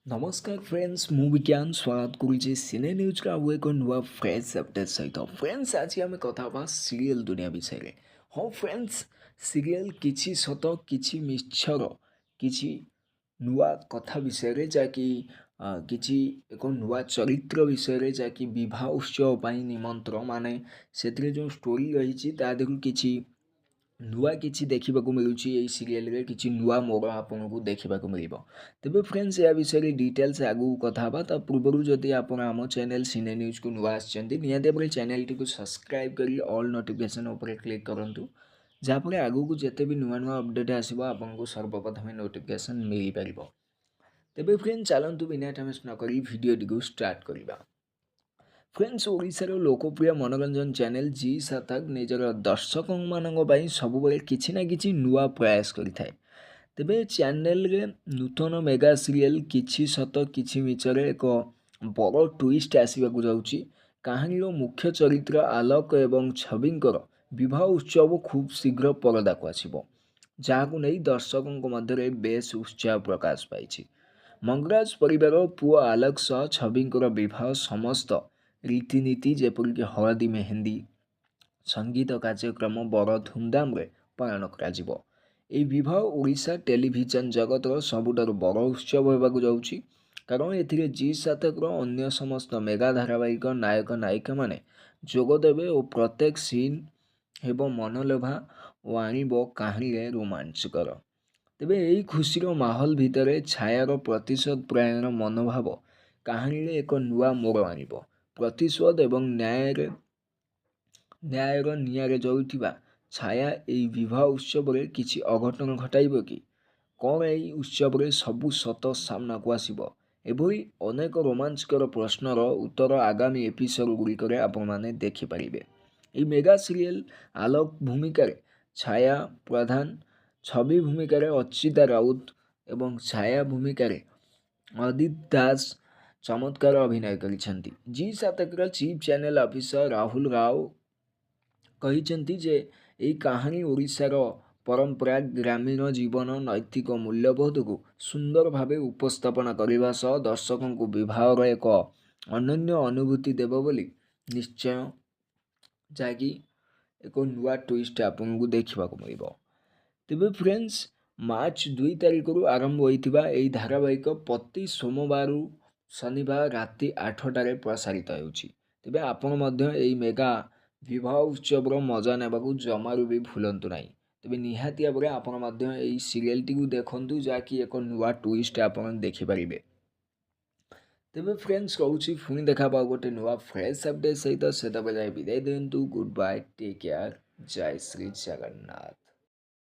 नमस्कार फ्रेंड्स ମୁଁ ବିଜ୍ଞାନ ସ୍ୱାଗତ କରୁଛି ସିନେ ନ୍ୟୁଜ୍ର ଆଉ ଏକ ନୂଆ ଫ୍ରେଶ୍ ଅପଡେଟ୍ ସହିତ ଫ୍ରେଣ୍ଡସ୍ ଆଜି ଆମେ କଥା ହେବା ସିରିଏଲ୍ ଦୁନିଆ ବିଷୟରେ। ହଁ ଫ୍ରେଣ୍ଡସ୍, ସିରିଏଲ୍ କିଛି ସତ କିଛି ମିଛର କିଛି ନୂଆ କଥା ବିଷୟରେ ଯାହାକି କିଛି ଏକ ନୂଆ ଚରିତ୍ର ବିଷୟରେ ଯାହାକି ବିବାହ ଉତ୍ସବ ପାଇଁ ନିମନ୍ତ୍ରଣ ମାନେ ସେଥିରେ ଯେଉଁ ଷ୍ଟୋରି ରହିଛି ତା ଦେହରୁ କିଛି ନୂଆ କିଛି ଦେଖିବାକୁ ମିଳୁଛି ଏହି ସିରିଏଲରେ କିଛି ନୂଆ ମୋଡ଼ ଆପଣଙ୍କୁ ଦେଖିବାକୁ ମିଳିବ। ତେବେ ଫ୍ରେଣ୍ଡସ୍ ଏହା ବିଷୟରେ ଡିଟେଲ୍ସ ଆଗକୁ କଥା ହେବା ତା ପୂର୍ବରୁ ଯଦି ଆପଣ ଆମ ଚ୍ୟାନେଲ୍ ସିନେ ନ୍ୟୁଜ୍କୁ ନୂଆ ଆସିଛନ୍ତି ନିହାତି ଭାବରେ ଚ୍ୟାନେଲଟିକୁ ସବସ୍କ୍ରାଇବ୍ କରି ଅଲ୍ ନୋଟିଫିକେସନ୍ ଉପରେ କ୍ଲିକ୍ କରନ୍ତୁ, ଯାହାଫଳରେ ଆଗକୁ ଯେତେ ବି ନୂଆ ନୂଆ ଅପଡ଼େଟ୍ ଆସିବ ଆପଣଙ୍କୁ ସର୍ବପ୍ରଥମେ ନୋଟିଫିକେସନ୍ ମିଳିପାରିବ। ତେବେ ଫ୍ରେଣ୍ଡସ୍ ଚାଲନ୍ତୁ ବିନା ଟାଇମ୍ ୱେଷ୍ଟ ନକରି ଭିଡ଼ିଓଟିକୁ ଷ୍ଟାର୍ଟ କରିବା। ଫ୍ରେଣ୍ଡସ୍ ଓଡ଼ିଶାର ଲୋକପ୍ରିୟ ମନୋରଞ୍ଜନ ଚ୍ୟାନେଲ୍ ଜି ସାର୍ଥକ ନିଜର ଦର୍ଶକମାନଙ୍କ ପାଇଁ ସବୁବେଳେ କିଛି ନା କିଛି ନୂଆ ପ୍ରୟାସ କରିଥାଏ। ତେବେ ଚ୍ୟାନେଲରେ ନୂତନ ମେଗା ସିରିଏଲ୍ କିଛି ସତ କିଛି ମିଛରେ ଏକ ବଡ଼ ଟୁଇଷ୍ଟ ଆସିବାକୁ ଯାଉଛି। କାହାଣୀର ମୁଖ୍ୟ ଚରିତ୍ର ଆଲୋକ ଏବଂ ଛବିଙ୍କର ବିବାହ ଉତ୍ସବ ଖୁବ୍ ଶୀଘ୍ର ପରଦାକୁ ଆସିବ, ଯାହାକୁ ନେଇ ଦର୍ଶକଙ୍କ ମଧ୍ୟରେ ବେଶ୍ ଉତ୍ସାହ ପ୍ରକାଶ ପାଇଛି। ମଙ୍ଗରାଜ ପରିବାର ପୁଅ ଆଲୋକ ସହ ଛବିଙ୍କର ବିବାହ ସମସ୍ତ ରୀତିନୀତି ଯେପରିକି ହଳଦୀ ମେହେନ୍ଦି ସଙ୍ଗୀତ କାର୍ଯ୍ୟକ୍ରମ ବଡ଼ ଧୁମଧାମରେ ପାଳନ କରାଯିବ। ଏହି ବିବାହ ଓଡ଼ିଶା ଟେଲିଭିଜନ ଜଗତର ସବୁଠାରୁ ବଡ଼ ଉତ୍ସବ ହେବାକୁ ଯାଉଛି, କାରଣ ଏଥିରେ ଜି ସାର୍ଥକର ଅନ୍ୟ ସମସ୍ତ ମେଗା ଧାରାବାହିକ ନାୟକ ନାୟିକାମାନେ ଯୋଗ ଦେବେ ଓ ପ୍ରତ୍ୟେକ ସିନ୍ ହେବ ମନଲୋଭା ଓ ଆଣିବ କାହାଣୀରେ ରୋମାଞ୍ଚକର। ତେବେ ଏହି ଖୁସିର ମାହୋଲ ଭିତରେ ଛାୟାର ପ୍ରତିଶୋଧ ପ୍ରାୟର ମନୋଭାବ କାହାଣୀରେ ଏକ ନୂଆ ମୋଡ଼ ଆଣିବ। ପ୍ରତିଶୋଧ ଏବଂ ନ୍ୟାୟର ନିଆଁରେ ଜଳୁଥିବା ଛାୟା ଏହି ବିବାହ ଉତ୍ସବରେ କିଛି ଅଘଟଣ ଘଟାଇବ କି? କ'ଣ ଏହି ଉତ୍ସବରେ ସବୁ ସତ ସାମ୍ନାକୁ ଆସିବ? ଏଭଳି ଅନେକ ରୋମାଞ୍ଚକର ପ୍ରଶ୍ନର ଉତ୍ତର ଆଗାମୀ ଏପିସୋଡ଼ ଗୁଡ଼ିକରେ ଆପଣମାନେ ଦେଖିପାରିବେ। ଏହି ମେଗା ସିରିଏଲ୍ ଆଲୋକ ଭୂମିକାରେ ଛାୟା ପ୍ରଧାନ, ଛବି ଭୂମିକାରେ ଅର୍ଚ୍ଚିତା ରାଉତ ଏବଂ ଛାୟା ଭୂମିକାରେ ଅଦିତି ଦାସ ଚମତ୍କାର ଅଭିନୟ କରିଛନ୍ତି। ଜି ସାର୍ଥକର chief channel officer Rahul Rao କହିଛନ୍ତି ଯେ ଏହି କାହାଣୀ ଓଡ଼ିଶାର ପରମ୍ପରା, ଗ୍ରାମୀଣ ଜୀବନ, ନୈତିକ ମୂଲ୍ୟବୋଧକୁ ସୁନ୍ଦର ଭାବେ ଉପସ୍ଥାପନା କରିବା ସହ ଦର୍ଶକଙ୍କୁ ବିବାହର ଏକ ଅନନ୍ୟ ଅନୁଭୂତି ଦେବ ବୋଲି ନିଶ୍ଚୟ, ଯାହାକି ଏକ ନୂଆ ଟୁଇଷ୍ଟ ଆପଣଙ୍କୁ ଦେଖିବାକୁ ମିଳିବ। ତେବେ ଫ୍ରେଣ୍ଡସ୍, ମାର୍ଚ୍ଚ 2 ତାରିଖରୁ ଆରମ୍ଭ ହୋଇଥିବା ଏହି ଧାରାବାହିକ ପ୍ରତି ସୋମବାରରୁ ଶନିବାର ରାତି 8ଟାରେ ପ୍ରସାରିତ ହେଉଛି। ତେବେ ଆପଣ ମଧ୍ୟ ଏହି ମେଗା ବିବାହ ଉତ୍ସବର ମଜା ନେବାକୁ ଜମାରୁ ବି ଭୁଲନ୍ତୁ ନାହିଁ। ତେବେ ନିହାତି ଭାବରେ ଆପଣ ମଧ୍ୟ ଏହି ସିରିଏଲଟିକୁ ଦେଖନ୍ତୁ, ଯାହାକି ଏକ ନୂଆ ଟୁଇଷ୍ଟ ଆପଣ ଦେଖିପାରିବେ। ତେବେ ଫ୍ରେଣ୍ଡସ୍ ରହୁଛି, ପୁଣି ଦେଖା ପାଉ ଗୋଟେ ନୂଆ ଫ୍ରେଶ୍ ଅପଡେଟ୍ ସହିତ। ସେତେବେଳେ ବିଦାୟ ଦିଅନ୍ତୁ। ଗୁଡ୍ ବାଏ, ଟେକ୍ କେୟାର, ଜୟ ଶ୍ରୀ ଜଗନ୍ନାଥ।